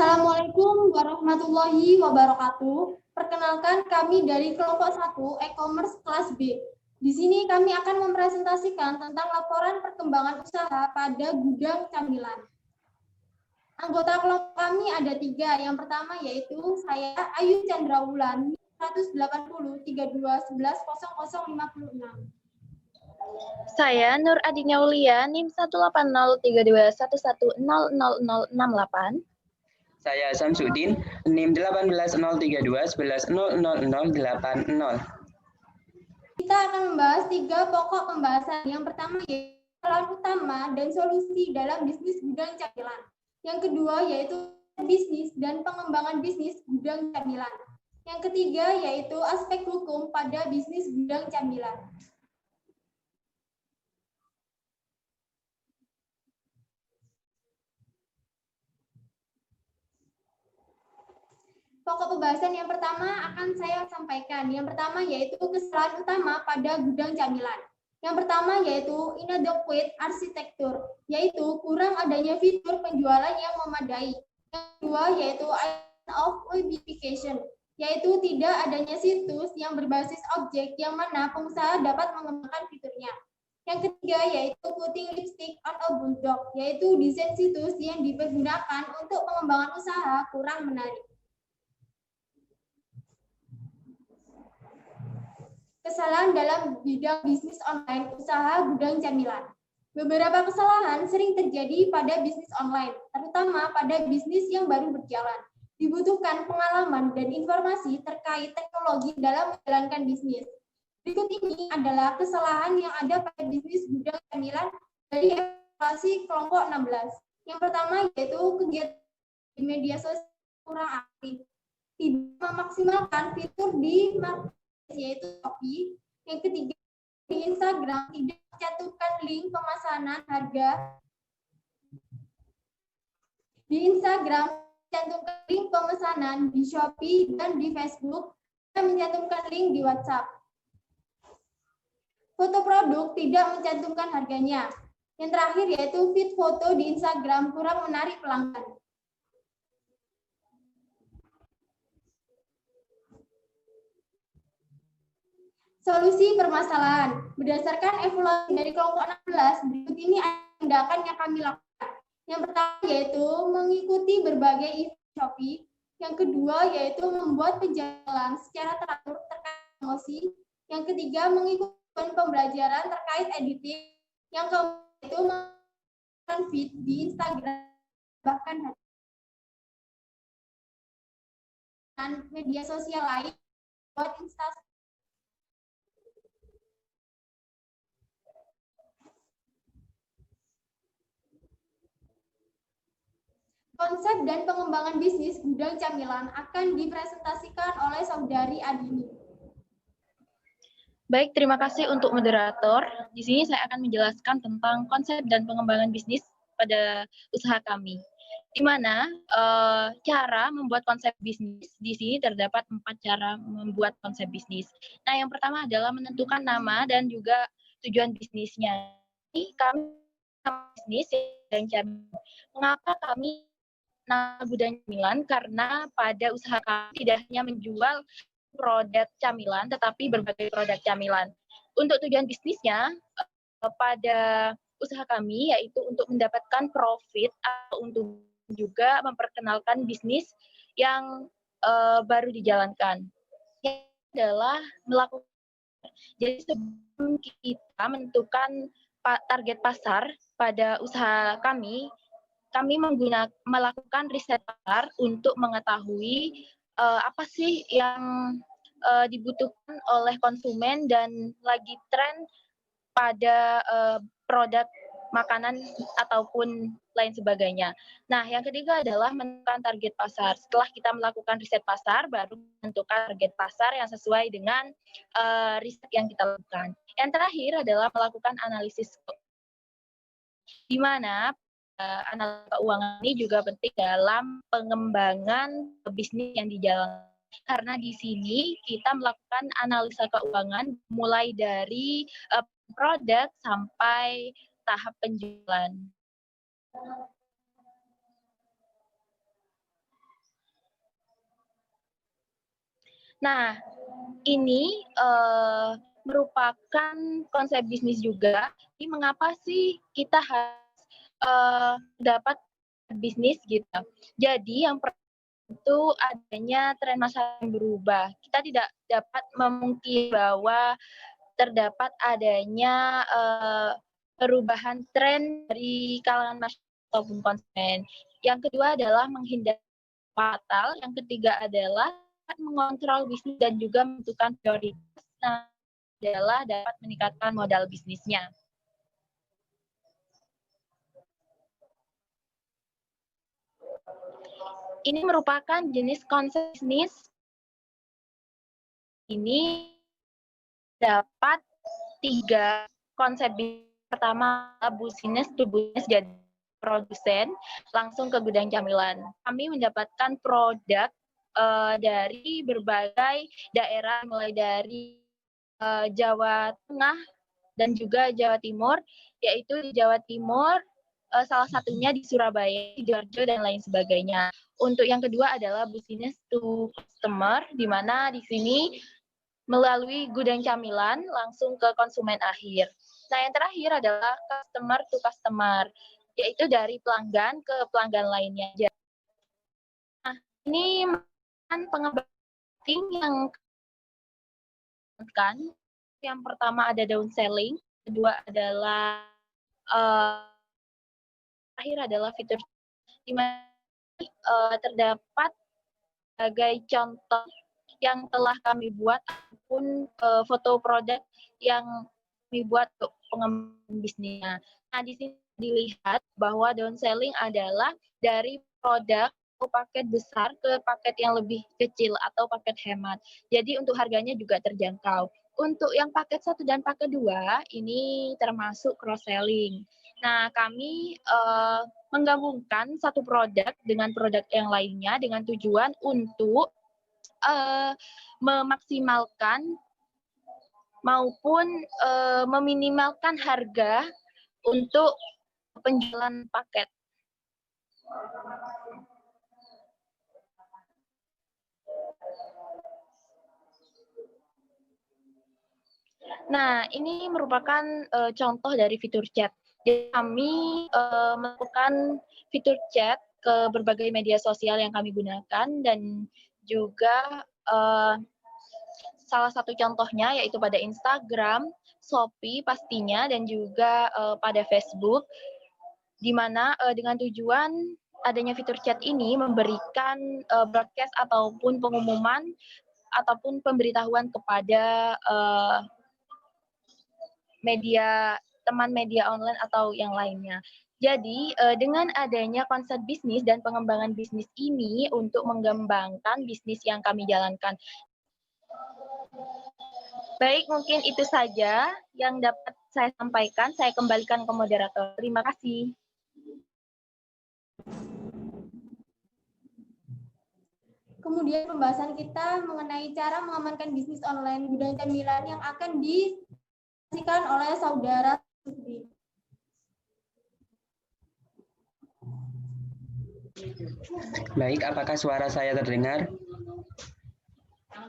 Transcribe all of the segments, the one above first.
Assalamualaikum warahmatullahi wabarakatuh. Perkenalkan kami dari kelompok 1 e-commerce kelas B. Di sini kami akan mempresentasikan tentang laporan perkembangan usaha pada gudang camilan. Anggota kelompok kami ada 3. Yang pertama yaitu saya Ayu Chandrawulan 180 32 11 0056. Saya Nur Adinya Ulia, NIM 1803211000068. Saya Samsudin, NIM 1803211000080. Kita akan membahas 3 pokok pembahasan. Yang pertama yaitu kesalahan utama dan solusi dalam bisnis gudang camilan. Yang kedua yaitu bisnis dan pengembangan bisnis gudang camilan. Yang ketiga yaitu aspek hukum pada bisnis gudang camilan. Pokok pembahasan yang pertama akan saya sampaikan. Yang pertama yaitu kesalahan utama pada gudang camilan. Yang pertama yaitu inadequate arsitektur, yaitu kurang adanya fitur penjualan yang memadai. Yang kedua yaitu of webification, yaitu tidak adanya situs yang berbasis objek yang mana pengusaha dapat mengembangkan fiturnya. Yang ketiga yaitu putting lipstick on a bulldog, yaitu desain situs yang dipergunakan untuk pengembangan usaha kurang menarik. Kesalahan dalam bidang bisnis online usaha gudang camilan. Beberapa kesalahan sering terjadi pada bisnis online, terutama pada bisnis yang baru berjalan. Dibutuhkan pengalaman dan informasi terkait teknologi dalam menjalankan bisnis. Berikut ini adalah kesalahan yang ada pada bisnis gudang camilan dari evaluasi kelompok 16. Yang pertama yaitu kegiatan di media sosial kurang aktif. Tidak memaksimalkan fitur di yaitu Shopee. Yang ketiga di Instagram tidak mencantumkan link pemesanan harga. Di Instagram mencantumkan link pemesanan di Shopee dan di Facebook dan mencantumkan link di WhatsApp. Foto produk tidak mencantumkan harganya. Yang terakhir yaitu feed foto di Instagram kurang menarik pelanggan. Solusi permasalahan. Berdasarkan evaluasi dari kelompok 16, berikut ini tindakan yang kami lakukan. Yang pertama yaitu mengikuti berbagai event Shopee. Yang kedua yaitu membuat penjualan secara teratur terkait promosi. Yang ketiga mengikuti pembelajaran terkait editing. Yang keempat yaitu menggunakan feed di Instagram bahkan dan media sosial lain buat Instagram. Konsep dan pengembangan bisnis gudang camilan akan dipresentasikan oleh Saudari Adini. Baik, terima kasih untuk moderator. Di sini saya akan menjelaskan tentang konsep dan pengembangan bisnis pada usaha kami. Di mana cara membuat konsep bisnis, di sini terdapat 4 cara membuat konsep bisnis. Nah, yang pertama adalah menentukan nama dan juga tujuan bisnisnya. Ini kami bisnis gudang camilan. Mengapa kami gudang camilan? Karena pada usaha kami tidak hanya menjual produk camilan, tetapi berbagai produk camilan. Untuk tujuan bisnisnya, pada usaha kami yaitu untuk mendapatkan profit atau untuk juga memperkenalkan bisnis yang baru dijalankan. Yang adalah melakukan. Jadi sebelum kita menentukan target pasar pada usaha kami melakukan riset pasar untuk mengetahui apa sih yang dibutuhkan oleh konsumen dan lagi tren pada produk makanan ataupun lain sebagainya. Nah, yang ketiga adalah menentukan target pasar. Setelah kita melakukan riset pasar, baru menentukan target pasar yang sesuai dengan riset yang kita lakukan. Yang terakhir adalah melakukan analisis, di mana analisa keuangan ini juga penting dalam pengembangan bisnis yang dijalankan. Karena di sini kita melakukan analisa keuangan mulai dari produk sampai tahap penjualan. Nah, ini merupakan konsep bisnis juga. Ini mengapa sih kita harus dapat bisnis gitu? Jadi yang pertama itu adanya tren masa yang berubah. Kita tidak dapat memungkiri bahwa terdapat adanya perubahan tren dari kalangan masyarakat ataupun konsumen. Yang kedua adalah menghindari fatal. Yang ketiga adalah mengontrol bisnis dan juga menentukan prioritas. Nah, adalah dapat meningkatkan modal bisnisnya. Ini merupakan jenis konsep bisnis. Ini dapat 3 konsep bisnis. Pertama, business to business, jadi produsen langsung ke gudang camilan. Kami mendapatkan produk dari berbagai daerah, mulai dari Jawa Tengah dan juga Jawa Timur, yaitu di Jawa Timur salah satunya di Surabaya, Sidoarjo, dan lain sebagainya. Untuk yang kedua adalah business to customer, di mana di sini melalui gudang camilan langsung ke konsumen akhir. Nah, yang terakhir adalah customer to customer, yaitu dari pelanggan ke pelanggan lainnya. Nah, ini pengembangan yang yang pertama ada downselling, kedua adalah terakhir adalah fitur di mana terdapat sebagai contoh yang telah kami buat ataupun foto produk yang kami buat untuk pengembangan bisnisnya. Nah, di sini dilihat bahwa downselling adalah dari produk atau paket besar ke paket yang lebih kecil atau paket hemat. Jadi untuk harganya juga terjangkau. Untuk yang paket 1 dan paket 2 ini termasuk cross selling. Nah, kami menggabungkan satu produk dengan produk yang lainnya dengan tujuan untuk memaksimalkan maupun meminimalkan harga untuk penjualan paket. Nah, ini merupakan contoh dari fitur chat. Jadi kami melakukan fitur chat ke berbagai media sosial yang kami gunakan, dan juga salah satu contohnya yaitu pada Instagram, Shopee pastinya, dan juga pada Facebook, di mana dengan tujuan adanya fitur chat ini memberikan broadcast ataupun pengumuman ataupun pemberitahuan kepada teman media online atau yang lainnya. Jadi dengan adanya konsep bisnis dan pengembangan bisnis ini untuk mengembangkan bisnis yang kami jalankan. Baik, mungkin itu saja yang dapat saya sampaikan. Saya kembalikan ke moderator. Terima kasih. Kemudian pembahasan kita mengenai cara mengamankan bisnis online gudang camilan yang akan disaksikan oleh saudara Sudin. Baik, apakah suara saya terdengar?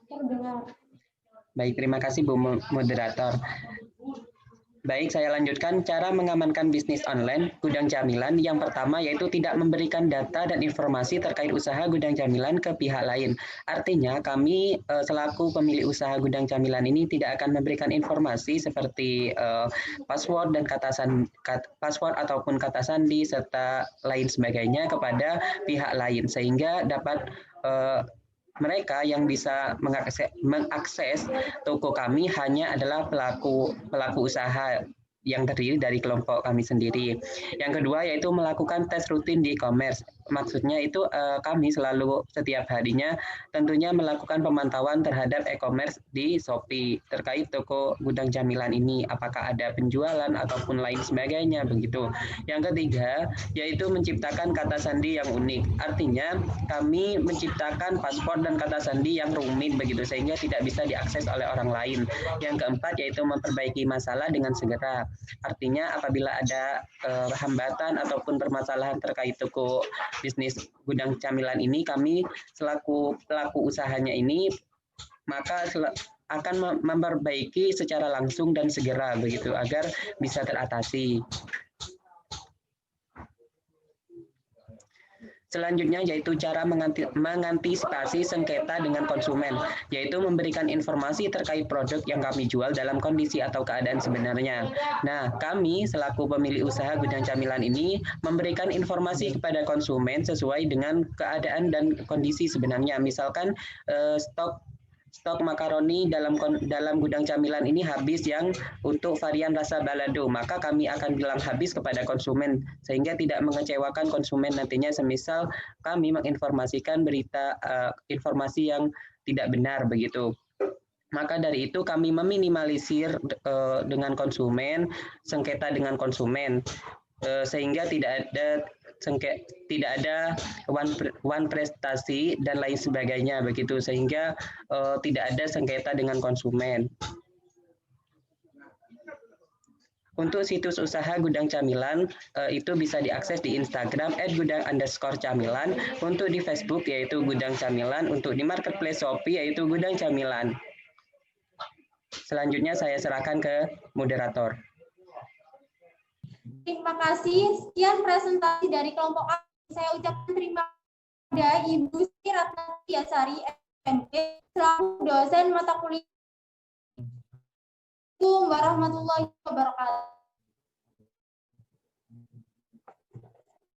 Terdengar. Baik, terima kasih Bu Moderator. Baik, saya lanjutkan cara mengamankan bisnis online gudang camilan. Yang pertama yaitu tidak memberikan data dan informasi terkait usaha gudang camilan ke pihak lain. Artinya kami selaku pemilik usaha gudang camilan ini tidak akan memberikan informasi seperti password dan password ataupun kata sandi serta lain sebagainya kepada pihak lain, sehingga dapat mereka yang bisa mengakses toko kami hanya adalah pelaku usaha yang terdiri dari kelompok kami sendiri. Yang kedua yaitu melakukan tes rutin di e-commerce. Maksudnya itu kami selalu setiap harinya tentunya melakukan pemantauan terhadap e-commerce di Shopee terkait toko gudang camilan ini, apakah ada penjualan ataupun lain sebagainya begitu. Yang ketiga yaitu menciptakan kata sandi yang unik. Artinya kami menciptakan password dan kata sandi yang rumit begitu sehingga tidak bisa diakses oleh orang lain. Yang keempat yaitu memperbaiki masalah dengan segera. Artinya apabila ada hambatan ataupun permasalahan terkait toko bisnis gudang camilan ini, kami selaku pelaku usahanya ini maka akan memperbaiki secara langsung dan segera begitu agar bisa teratasi. Selanjutnya yaitu cara mengantisipasi sengketa dengan konsumen, yaitu memberikan informasi terkait produk yang kami jual dalam kondisi atau keadaan sebenarnya. Nah, kami selaku pemilik usaha gudang camilan ini memberikan informasi kepada konsumen sesuai dengan keadaan dan kondisi sebenarnya. Misalkan stok makaroni dalam gudang camilan ini habis yang untuk varian rasa balado, maka kami akan bilang habis kepada konsumen sehingga tidak mengecewakan konsumen nantinya semisal kami menginformasikan berita informasi yang tidak benar begitu. Maka dari itu kami meminimalisir dengan konsumen, sengketa dengan konsumen sehingga tidak ada one prestasi dan lain sebagainya begitu sehingga tidak ada sengketa dengan konsumen. Untuk situs usaha Gudang Camilan itu bisa diakses di Instagram @gudang_camilan, untuk di Facebook yaitu Gudang Camilan, untuk di marketplace Shopee yaitu Gudang Camilan. Selanjutnya saya serahkan ke moderator. Terima kasih. Sekian presentasi dari kelompok A. Saya ucapkan terima kasih kepada Ibu Sri Ratnati Yasari, SMK, selaku dosen mata kuliah. Assalamualaikum warahmatullahi wabarakatuh.